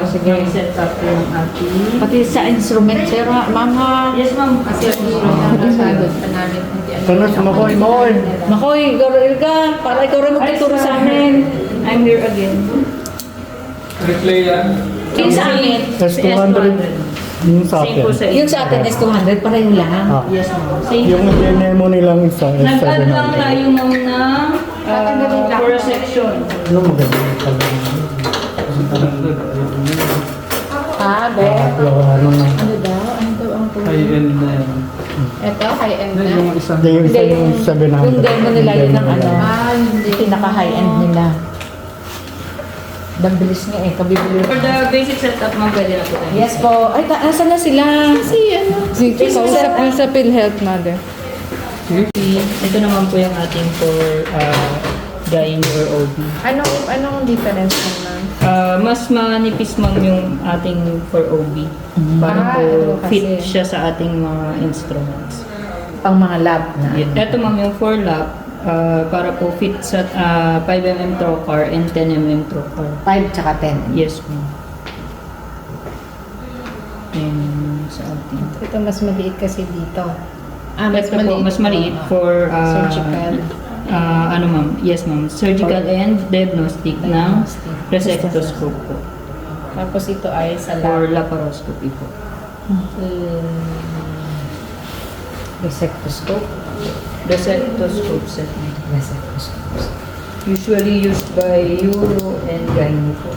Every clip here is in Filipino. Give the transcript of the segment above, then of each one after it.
sige. Set up yung ating... Pati sa instrument, sir, mama. Yes, ma'am. Kasi Tunos, Makoy, Makoy. Makoy, goril ka. Para ikaw rin magtuturo sa amin. I'm here again. Replay yan. Yung sa amin, S200. Yung sa Same akin. po sa yung sa atin is 200, pareho lang. Ah. Yes, ma'am. Same. Yung nemo nilang isa, Nag-add lang S700. tayo ma'am ng for a section. Ano maganda yung pala? Be? Ano na? Ano daw? Ano daw ang kulay? High-end na yan. Ito, high-end Hindi, na. yung isa. Hindi, yung isa yung 700. Yung demo nila yun ng ano. Demo nila. Pinaka-high-end nila. Dambilis nga eh, kabibili. For the basic setup, ma'am, pwede na po tayo. Yes po. Ay, asan na sila? Si kausap mo sa PhilHealth, mother. Ito naman po yung ating for gynae or OB. Anong difference naman? Mas manipis ma'am yung ating for OB. Para po fit siya sa ating mga instruments. Pang mga lab na. Ito ma'am yung for lab, para po fit sa 5mm trocar and 10mm trocar. 5 tsaka 10. Yes ma'am. And sa ating... Ito mas maliit kasi dito. Ito po, mas maliit for Surgical. ano ma'am? Yes ma'am. Surgical and diagnostic ng resectoscope po. Tapos ito ay sa For lab. laparoscopy po. Resectoscope. Resectoscope set. Resectoscope. Usually used by Euro and gynae po.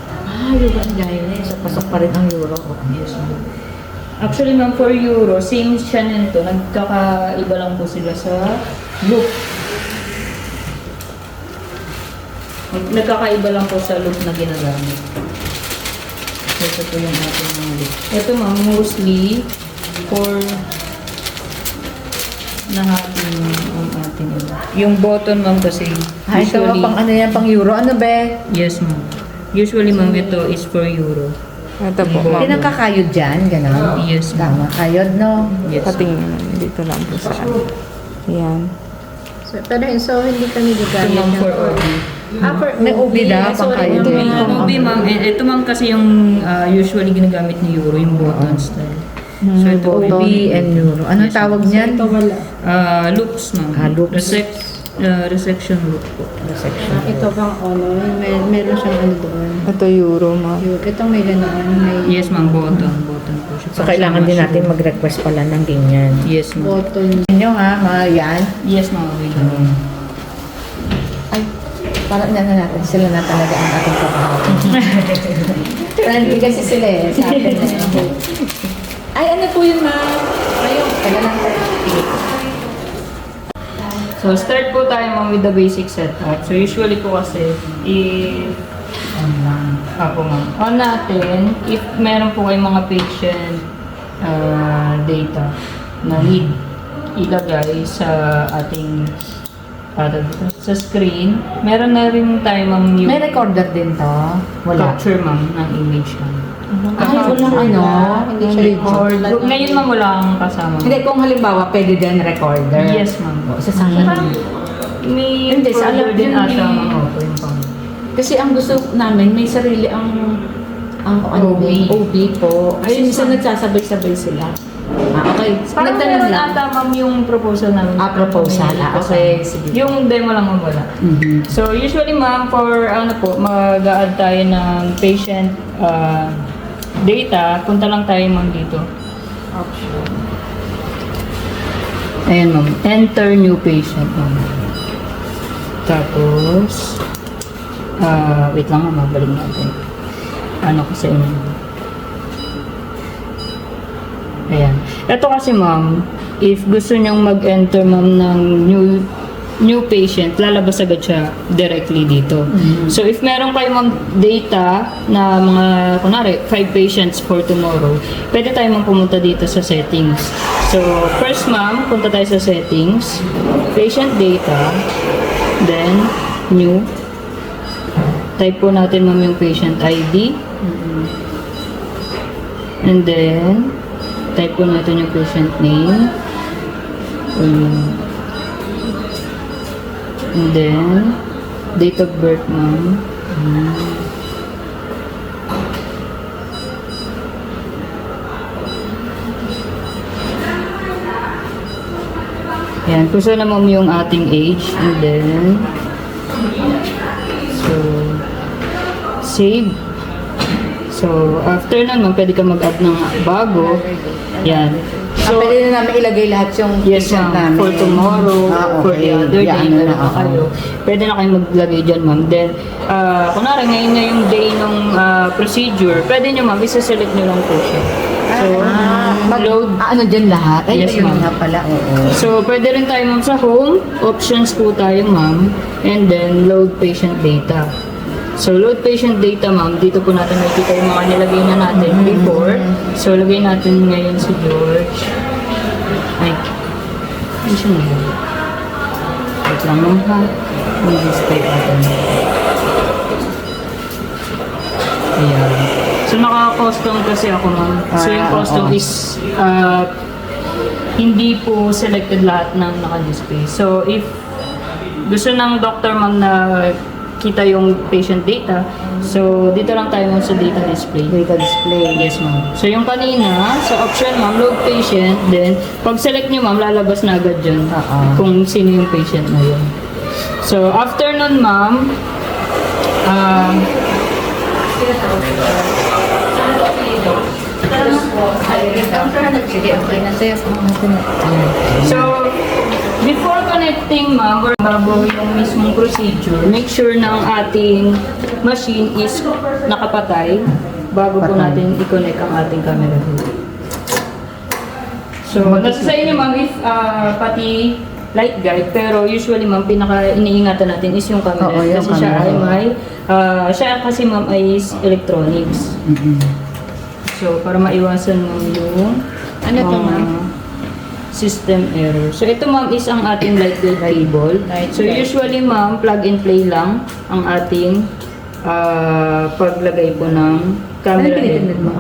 Euro ang gynae. So, pasok pa rin ang Euro. Yes ma'am. Actually ma'am, for Euro, same siya nito. Nagkakaiba lang po sila sa loop. Nagkakaiba lang po sa loop na ginagamit. So, ito po yung ating mga loop. Ito ma'am, mostly for nahating ang ating iba. Yung button ma'am kasi Ito pang ano yan, pang Euro. Ano be? yes ma'am. Usually ma'am, ito is for Euro. Ito po, ma'am. Pinagkakayod dyan, gano'n? Yes ma'am. Tama, kayod, no? Yes. Patingin dito lang po sa ano. Yan. So, hindi kami Ito gagamit ma'am ng for OB. May OB na, pang kayod. OB ma'am, ito ma'am kasi yung usually ginagamit ni Euro, yung button style. So ito OB and Euro. Anong Yes, tawag niyan? loops ma'am. Loops. Resection loop po. Ito bang meron siyang ano doon. Ito Euro, ma'am. Itong may ganoon, may Yes ma'am, button po siya. So, kailangan din natin mag-request pala ng ganyan. Yes ma'am. button. Inyo ha, mga yan. Yes ma'am, wait lang. Ay, parang na natin. Sila na talaga ang ating trabaho. Friendly kasi sila eh. Sa atin eh. Ay, ano po yun, ma'am? Ayun, kaya lang tayo. So start po tayo ma'am with the basic setup. So usually po kasi on natin, if meron po kayong mga patient data na need ilagay sa ating sa screen, meron na rin tayo ma'am yung May recorder din to? Wala. capture ma'am ng image ma'am. Ay, walang ano? Hindi siya Record. Ngayon ma'am wala kang kasama. Hindi, kung halimbawa, pwede din recorder. Yes ma'am. Sa sayang. May Hindi, sa alam din yun ata eh. ma'am. Opo, yung pang. Kasi ang gusto namin, may sarili ang ano, OB. OB po. Kasi Yes, minsan ma'am. nagsasabay-sabay sila. Okay. Parang Nagtanong meron lang. ata ma'am yung proposal namin. Proposal. Okay, sige. Yung demo lang ma'am wala. Mhm. So usually ma'am for ano po, mag-a-add tayo ng patient data. Punta lang tayo ma'am dito. Option. Ayan ma'am. Enter new patient ma'am. Tapos wait lang ma'am, balik natin. Ano ko sa inyo. Ayan. Ito kasi ma'am, if gusto niyong mag-enter ma'am ng new patient, lalabas agad siya directly dito. So if meron kayo ma'am data na mga, kunwari, 5 patients for tomorrow, pwede tayo ma'am pumunta dito sa settings. So first ma'am, punta tayo sa settings, patient data, then new. Type po natin ma'am yung patient ID. And then, type po natin yung patient name. And then, date of birth ma'am. Yan, kung saan naman yung ating age. And then, so, save. So, after nun, pwede ka mag-add ng bago. Yan. So, pwede na namin ilagay lahat yung yes, patient ma'am. namin. For tomorrow, for the okay. other day, Yan ganun na, pa kayo. Pwede na kayo maglagay dyan, ma'am. Then, kunwari, ngayon na yung day ng procedure, pwede nyo, ma'am, isa-select nyo lang po siya. So, load. ano dyan lahat? Ay, Yes, ayun ma'am. nga pala, oo. So, pwede rin tayo, ma'am, sa home. Options po tayo, ma'am. And then, load patient data. So, load patient data, ma'am. Dito po natin makikita yung mga nilagay na natin before. So, lagay natin ngayon si George. Ay, ano siya na? Wait lang, ma'am, ha? Mag-display natin. Ayan. So, naka-custom kasi ako, ma'am. So, yung custom oo. is hindi po selected lahat ng naka-display. So, if gusto ng doctor, ma'am, na kita yung patient data, so, dito lang tayo, ma'am, sa data display. Data display. Yes, ma'am. So, yung kanina, sa option, ma'am, load patient, then, pag select nyo, ma'am, lalabas na agad dyan kung sino yung patient na yun. So, after nun, ma'am, Sige, okay na sa'yo. so, before connecting, ma'am, or bago yung mismong procedure, make sure ng ating machine is nakapatay bago po natin i-connect ang ating camera. So, nasa sa inyo, ma'am, if pati light guide, pero usually, ma'am, pinaka-iniingatan natin is yung camera. Oo, yung kasi siya ay camera. may, siya kasi, ma'am, ay electronics. So, para maiwasan mo yung Ano to, mga ma'am? system error. So, ito, ma'am, is ang ating light guide cable. Light So, guide. usually, ma'am, plug and play lang ang ating paglagay po ng Ano camera head. pinitindad mo?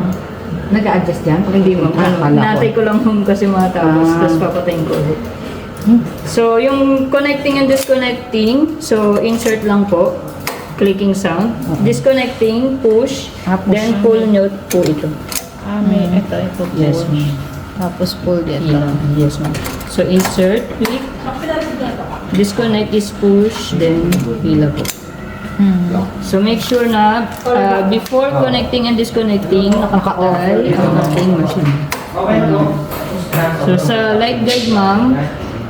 Nag-a-adjust dyan? Hindi, ma'am. Akala ko. Natay ko lang home kasi mga tapos, Ah. tapos papatayin ko ulit. So, yung connecting and disconnecting, so, insert lang po. Clicking sound. Disconnecting, push. Push. Then, pull note po ito. May ito pull. Yes, ma'am. Tapos pull dito. Yeah, yes, ma'am. So, insert, click. Disconnect is push, then pila po. So, make sure na before connecting and disconnecting, nakapatay ang ating machine. So, sa light guide, ma'am,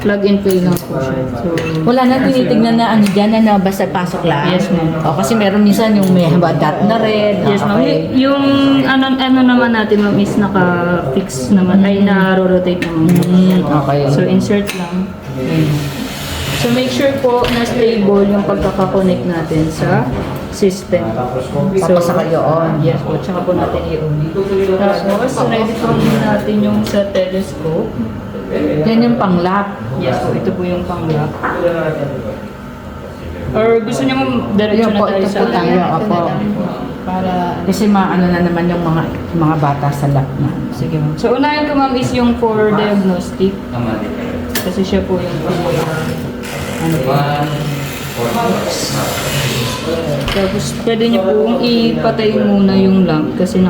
plug and play lang po siya. So, Wala na tinitignan na ano dyan na basta pasok lang. Yes, ma'am. O, kasi meron minsan yung may dot na red. yes, ma'am. Okay. Yung ano naman natin, ma'am, is naka-fix naman, ay na-rotate naman. Okay. So, insert lang. So, make sure po na stable yung pagkakakonect natin sa system. Papasaka yun. Yes po, tsaka po natin i-on. Tapos, ready po muna natin yung sa telescope. Yan yung pang-lap. Yes po, ito po yung pang-lock. Or gusto niyo mong diretso Yun na po, tayo ito sa po tayo. Opo. Para Kasi maano na naman yung mga bata sa lap na. Sige, ma'am. So, unahin ko, ma'am, is yung for diagnostic. Kasi siya po yung ano po. Tapos, pwede niyo pong ipatay muna yung lamp kasi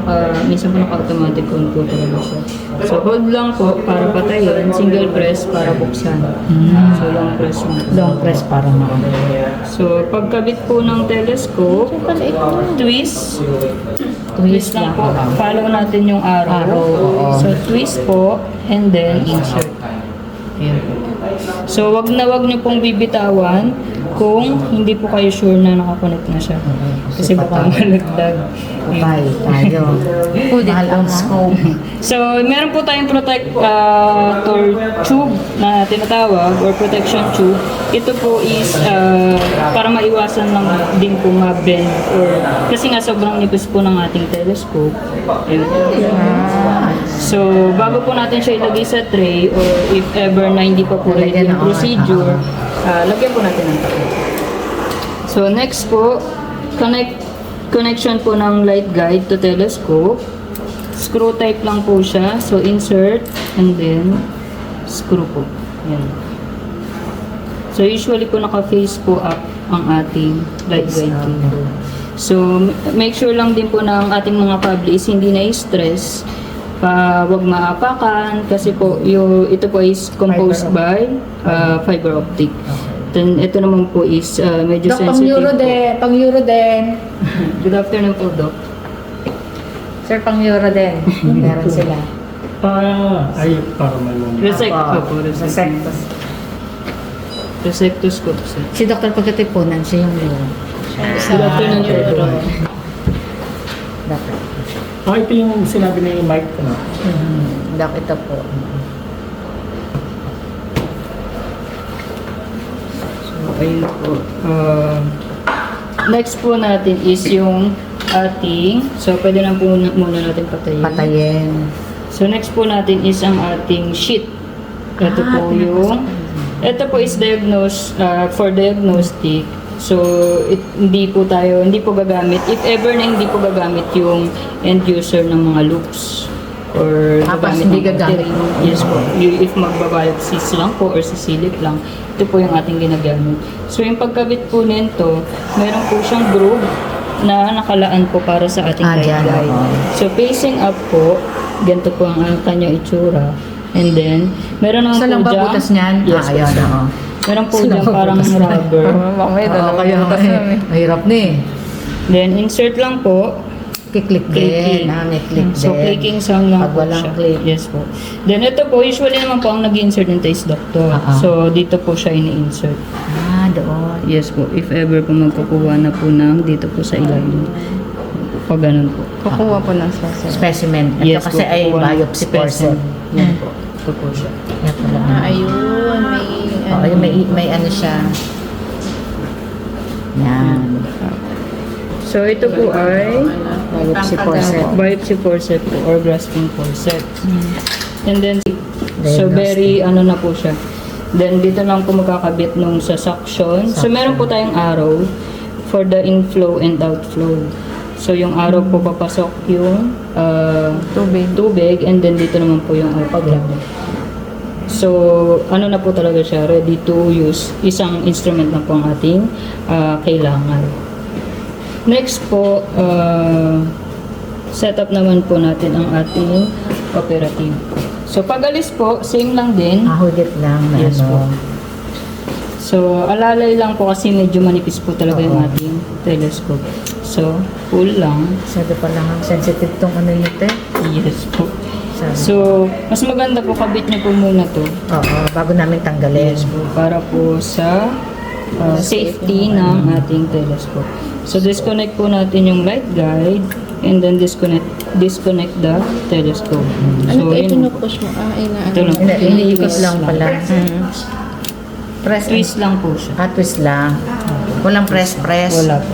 minsan po naka-automatic on po talaga siya. So, hold lang po para patayin, single press para buksan. So, long press mo. Long press para So, pagkabit po ng telescope, twist. Twist lang po. Follow natin yung arrow. Arrow, oo. So, twist po, and then insert. Ayan po. So, wag niyo pong bibitawan kung hindi po kayo sure na nakakonect na siya. Kasi baka malagdag. Patay tayo. Mahal ang scope. So, meron po tayong protector tube na tinatawag or protection tube. Ito po is para maiwasan lang din po ma-bend or kasi nga sobrang nipis po ng ating telescope. Ayun. So, bago po natin siya ilagay sa tray or if ever na hindi pa po ready yung procedure, lagyan po natin ng takip. So, next po, connection po ng light guide to telescope. Screw type lang po siya. So, insert and then screw po. Yan. So, usually po naka-face po up ang ating light guide cable. So, make sure lang din po na ang ating mga cable is hindi na-stress Wag maapakan kasi po ito po is composed by fiber optic. Then ito naman po is medyo Dok, sensitive. pang-euro din. Good afternoon po, Doc. Sir, pang-euro din. Meron sila. Para may mga. Resecto po, Resectus. Resectus ko po, sir. Si Dr. Pagkatipunan, siya yung euro. Good afternoon po, Doc. Dapat. Ito yung sinabi ni Mike, ano? Dok, ito po. Ayun po. Next po natin is yung ating, so pwede na po muna natin patayin. Patayin. So next po natin is ang ating sheet. Ito po yung, ito po is for diagnostic. So hindi po gagamit, if ever na hindi po gagamit yung end user ng mga loops. Or Tapos gagamit hindi ng gagamit. battery. Yes po. If magbabiopsies lang po or sisilip lang, ito po yung ating ginagamit. So yung pagkabit po nito, meron po siyang groove na nakalaan po para sa ating Ah, light dyan, guide. oo. So facing up po, ganito po ang kanyang itsura. And then, meron naman Saan lang po ba dyan. butas niyan? Yes, Ayan, po, sir. oo. Meron po Saan dyan lang ba parang butas niyan? rubber. Mamaya Oo, dalawa kaya butas namin. mahirap na eh. Then, insert lang po. Kiklik Clicking. din. May click din. So, clicking sound lang Pag po walang siya. click. Yes po. Then, ito po, usually naman po ang nag-insert ng taste doctor. Ah, ah. So, dito po siya ini-insert. Doon. Yes po. If ever po magkukuha na po ng dito po sa ilalim. Pag ganun po. Kukuha po ng specimen. Specimen. Ito Yes kasi po, ay kukuha ng biopsy portion. Yan po. Ito po siya. Yan pala. Ayun, may... Oo, yung may ano siya. Yan. So, ito po ay Biopsy portion. biopsy forceps po or grasping forceps. And then, so Diagnostic. very ano na po siya. Then, dito lang po magkakabit nung sa suction. So, meron po tayong arrow for the inflow and outflow. So, yung arrow po papasok yung tubig and then dito naman po yung outflow. So, ano na po talaga siya, ready to use. Isang instrument na po ang ating kailangan. Next po, setup naman po natin ang ating operative. So, pag-alis po, same lang din. Hudit lang na Yes po. ano. So, alalay lang po kasi medyo manipis po talaga yung ating telescope. So, pull lang. Sabi pa lang ang sensitive tong ano nito eh. Yes po. Sabi. So, mas maganda po kabit niyo po muna to. Oo, bago namin tanggalin. Yes po. Para po sa safety ng ating telescope. So, disconnect po natin yung light guide and then disconnect the telescope. Ano So, ito yun. push mo? Ito lang. Iniikot Twist lang pala. Press. Twist lang po siya. Twist lang. Walang press. Wala po.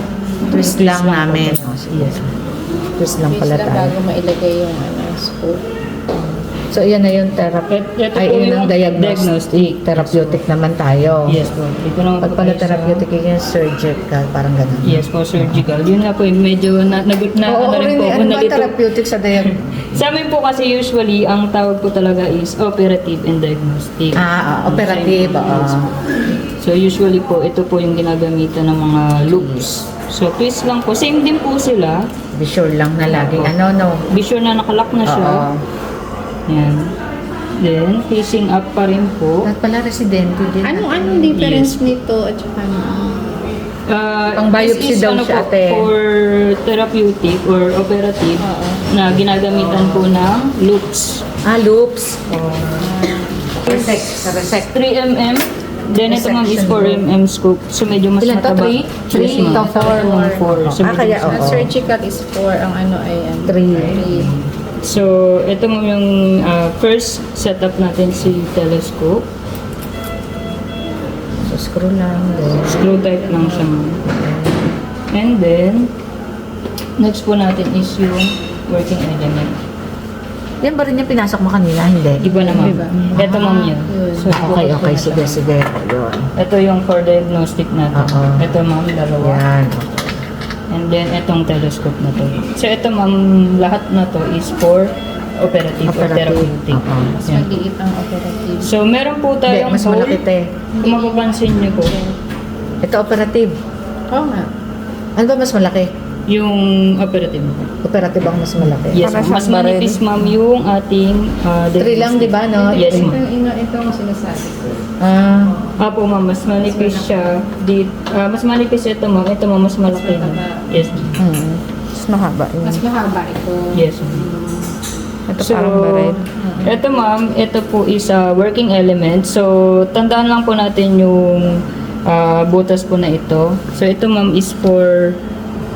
Twist lang namin. Yes. Twist lang pala Please lang tayo. bago mailagay yung scope. So, yan na yung therapy. Ito Ay, po yun yung ang diagnostic. Therapeutic naman tayo. Yes po. Dito naman Pag po pala tayo sa- therapeutic, yung surgical, parang ganun. Yes po, surgical. Yun nga po, medyo nagut na Oo, ano rin po. ano ba nalito. therapeutic sa Sa amin po kasi usually, ang tawag po talaga is operative and diagnostic. operative. So usually po, ito po yung ginagamitan ng mga loops. So twist lang po. Same din po sila. Be sure lang na laging no. Be sure na nakalock na siya. Oo. Yan. Then, facing up pa rin po. At pala residente din. Anong difference nito at saka Pang biopsy this is daw ano siya, po, ate. for therapeutic or operative na ginagamitan po ng loops. Loops. Resect. 3 mm. Then ito ma'am is 4 mm scope. So medyo mas Ilan to? mataba. 3? Yes ma'am. Ito, 4. 4. So, Kaya medyo mas- oo. surgical is 4, ang ano ay 3. so ito mo yung first setup natin si telescope. So, screw lang. Then, Screw type lang siya ma'am. And then, next po natin is yung working element. yan ba rin yung pinasok mo kanina? Hindi. Iba na ma'am. Ito ma'am yun. So, Okay. Sige. Yun. ito yung for diagnostic natin. Oo. Ito ma'am, dalawa. Yan. And then, itong telescope na to. So, ito ma'am, lahat na to is for operative or therapeutic. Oo. mas Yan. maliit ang operative. So, meron po Hindi, tayong mas malaki te. Kung mapapansin niyo po, Ito operative. Oo nga. Ano ba mas malaki? Yung operative. Operative ang mas malaki. Yes, Para mas siyang baril. manipis ma'am yung ating 3 lang, di ba, no? Yes, ma'am. Ito ang sinasabi ko. Ah, Apo ma'am, mas manipis siya. Mas manipis ito ma'am. Ito ma'am, mas malaki na. Yes, ma'am. Mas mahaba yun. Mas mahaba ito. Yes, ma'am. Ito parang baril. Ito ma'am, ito po is a working element. So, tandaan lang po natin yung butas po na ito. So, ito ma'am is for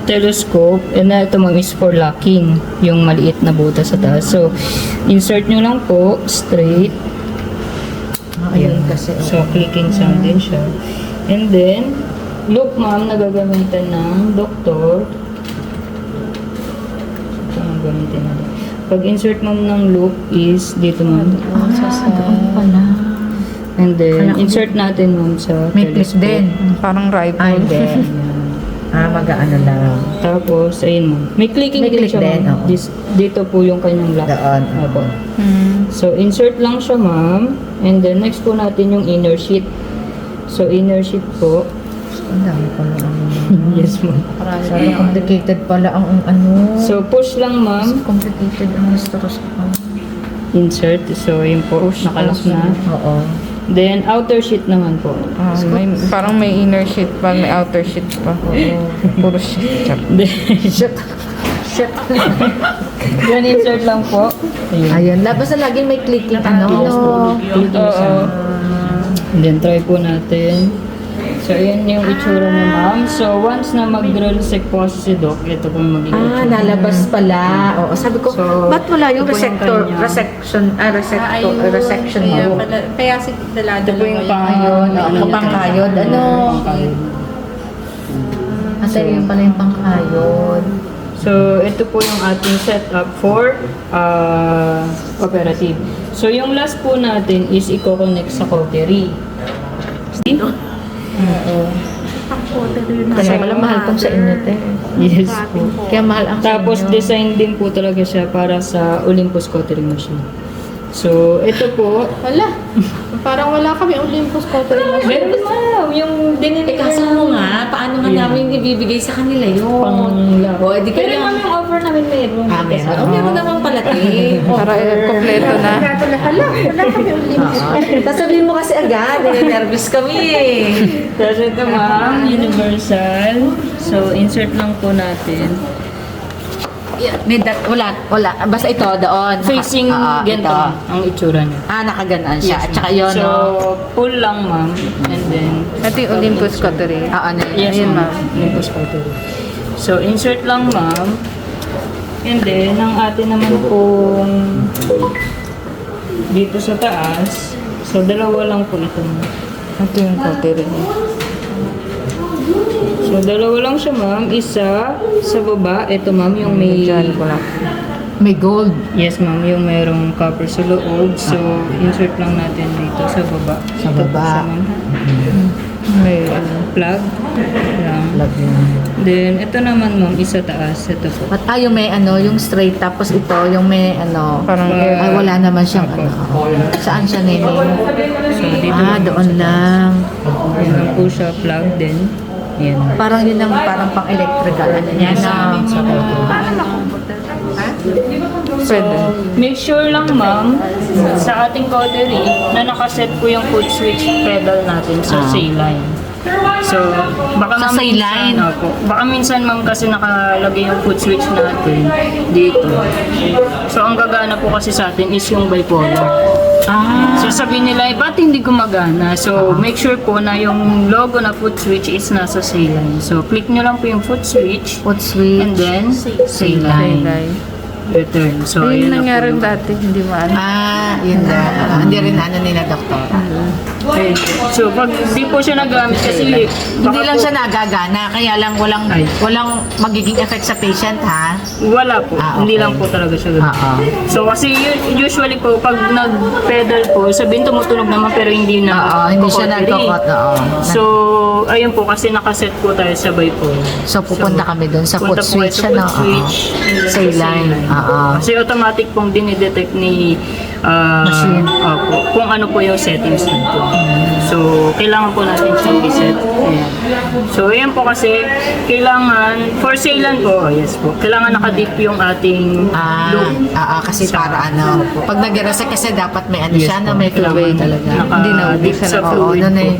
telescope and ito ma'am is for locking yung maliit na butas sa taas. So, insert nyo lang po straight. ayun kasi. So, clicking sound din siya. And then, loop ma'am na gagamitan ng doktor. Ito ang gamitin natin. Pag insert ma'am ng loop is dito ma'am. Doon pala. And then, insert natin ma'am sa May clip telescope. din. Parang rifle. Ay, din. Mag-aano lang. Tapos, ayun ma'am. May clicking May din click siya din, ma'am. oo. Dito po yung kanyang lock. Doon. Opo. Hmm. So, insert lang siya ma'am. And then, next po natin yung inner sheet. So, inner sheet po. Ang dami pala ang Yes ma'am. Sabi complicated pala ang ano. So, push lang ma'am. Complicated ang hysteros ko. Insert. So, yun po. Nakalock na. Oo. Then, outer sheet naman po. Parang may inner sheet pa, may outer sheet pa. Puro sheet. Then, Shit. Shit. yun, insert lang po. Ayun. Ayun. Basta laging may clicking ano. Clicking sound. And then, try po natin. So, ayan yung itsura niya, ma'am. So, once na mag-resect po si Doc, ito po yung magiging itsura. Nalabas pala. Oo, sabi ko, So, ba't wala yung ito po yung resector, kanya. resection Kaya mo? pala, kaya si Ito po yung Ayun, pangkayod. Ano? Ate, yun pala yung pangkayod. So, ito po yung ating setup for operative. So, yung last po natin is i-connect sa cautery. Kasi pala mahal tong sa inyo, te. Yes po. Kaya mahal ang sa Tapos, inyo. design din po talaga siya para sa Olympus cautery machine. So, ito po, Wala. Parang wala kami Olympus Cautery Machine. meron ma'am, yung diniliver Kaso nga, paano nga namin ibibigay sa kanila yun? Pang-lab. O, di Pero kaya... ma'am, yung offer namin meron. meron. Oh, meron naman pala, te. Para kompleto na. Wala kami Olympus. Sasabihin mo kasi agad, nervous kami eh. Tapos ito ma'am, universal. So, insert lang po natin. May wala. Basta ito, doon. Facing ganito ito. ang itsura niya. Nakaganaan siya. At saka yun, So, no? pull lang ma'am. And then, Ito yung Olympus Cautery. Ano yun? yes Ayun, ma'am. ma'am. Olympus cautery. So, insert lang ma'am. And then, ang atin naman pong dito sa taas. So, dalawa lang po ito. Ito yung Cautery. So, dalawa lang siya ma'am. Isa sa baba. Ito ma'am, yung may... Diyan ko lang. May gold. Yes ma'am, yung merong copper sa loob. So, insert lang natin dito sa baba. Sa Ito po baba. siya, ma'am. May Plug. Lang. Love yun. Then, ito naman ma'am, isa taas. Ito po. At yung may yung straight, tapos ito, yung may parang ay wala naman siyang Saan siya nini? So, dito Doon lang. Yan lang po siya, plug din. Yan. Parang yun ang parang pang-electrical. Ano niya na. pwede. Make sure lang ma'am, sa ating cautery, na nakaset po yung foot switch pedal natin sa saline. So, baka Sa ma'am saline? minsan, opo. Baka minsan ma'am kasi nakalagay yung foot switch natin dito. So, ang gagana po kasi sa atin is yung bipolar. So, sabihin nila, ba't hindi gumagana? So, make sure po na yung logo na foot switch is nasa saline. So, click nyo lang po yung foot switch Foot switch. and then saline. Saline. Return. So, Ayun ayun na po nangyari yung- dati, hindi maano. Yun na. Hindi rin ano nila, doktor. Ayun. So, pag di po siya nagamit kasi Hindi lang siya nagagana, kaya lang walang Ay. walang magiging effect sa patient, ha? wala po. Hindi okay. lang po talaga siya ganun. Oo. So, kasi usually po, pag nag-pedal po, sabihin tumutunog naman pero hindi na Hindi siya kukotiri. nagkakot. So, ayun po, kasi nakaset po tayo sa bipolar. So, pupunta kami doon sa foot punta po kayo switch, sa ano? foot switch, and then sa Saline. Kasi automatic pong dinidetect ni Machine. kung ano po yung settings nito. So, kailangan po natin siyang reset. Ayan. So, ayan po kasi, kailangan, for sailan po, yes po, kailangan nakadip yung ating loop. Kasi para pag nag-reset kasi dapat may Yes siya po. na may fluid talaga. Hindi na Naka-dip ubusan sa ng fluid Ano na po.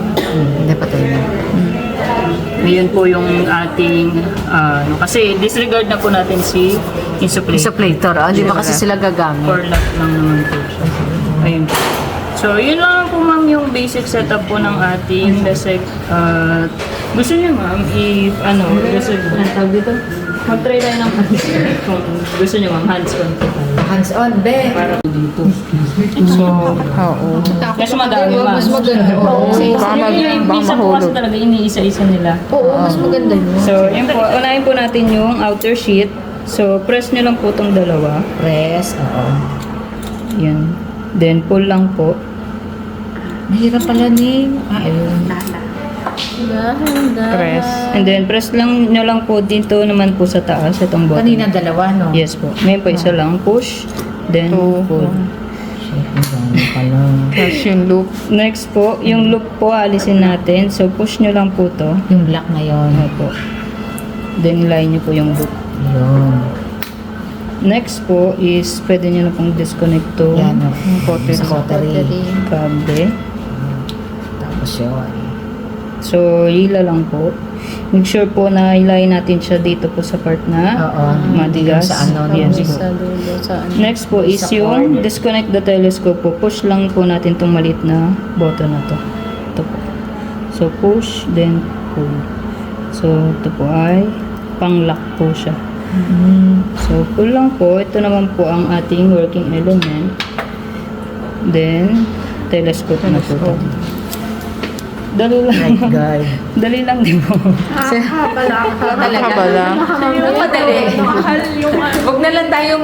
hindi pa tayo. Ngayon po yung ating, kasi disregard na po natin si insufflator. Insufflator, hindi ba kasi sila gagamit? For lock lang naman po siya. Ayun po. So, yun lang po ma'am yung basic setup po ng ating Lesec. Gusto niyo ma'am, if gusto Tawag dito? mag-try tayo ng hands kung gusto niyo ma'am, hands-on po tayo. Hands-on, be. Para po dito. So, Oo. kasi madami ma'am. Mas maganda. Oo, Kasi Baka yung baka minsan po kasi mahulog. talaga iniisa-isa nila. mas maganda yun. So, yun po. Unahin po natin yung outer sheet. So, press nyo lang po itong dalawa. Press, Yan. Then, pull lang po. Mahirap pala ni. Ayun. Press. And then, press lang nyo lang po dito naman po sa taas. Itong button. Kanina dalawa, no? Yes po. Ngayon po, isa lang. Push. Then, Two. pull. Tapos yung loop. Next po, yung loop po, alisin natin. So, push nyo lang po to. Yung black na yun. Po. Then, line nyo po yung loop. Yun. Next po is, pwede nyo na pong disconnect to. Yan, no? Pottery. Sa pottery. Kable. Tapos yun. So, hila lang po. Make sure po na hilahin natin siya dito po sa part na matigas. Sa ano, Yes yung po. Sa dulo, sa ano. Next po is Sa yung disconnect the telescope po. Push lang po natin itong maliit na button na to. Ito po. So, push, then pull. So, ito po ay pang-lock po siya. So, pull lang po. Ito naman po ang ating working element. Then, telescope na po ito. Dali lang. My God. Dali lang, di ba? Talaga. Nakakabala. Madali. Huwag na lang tayo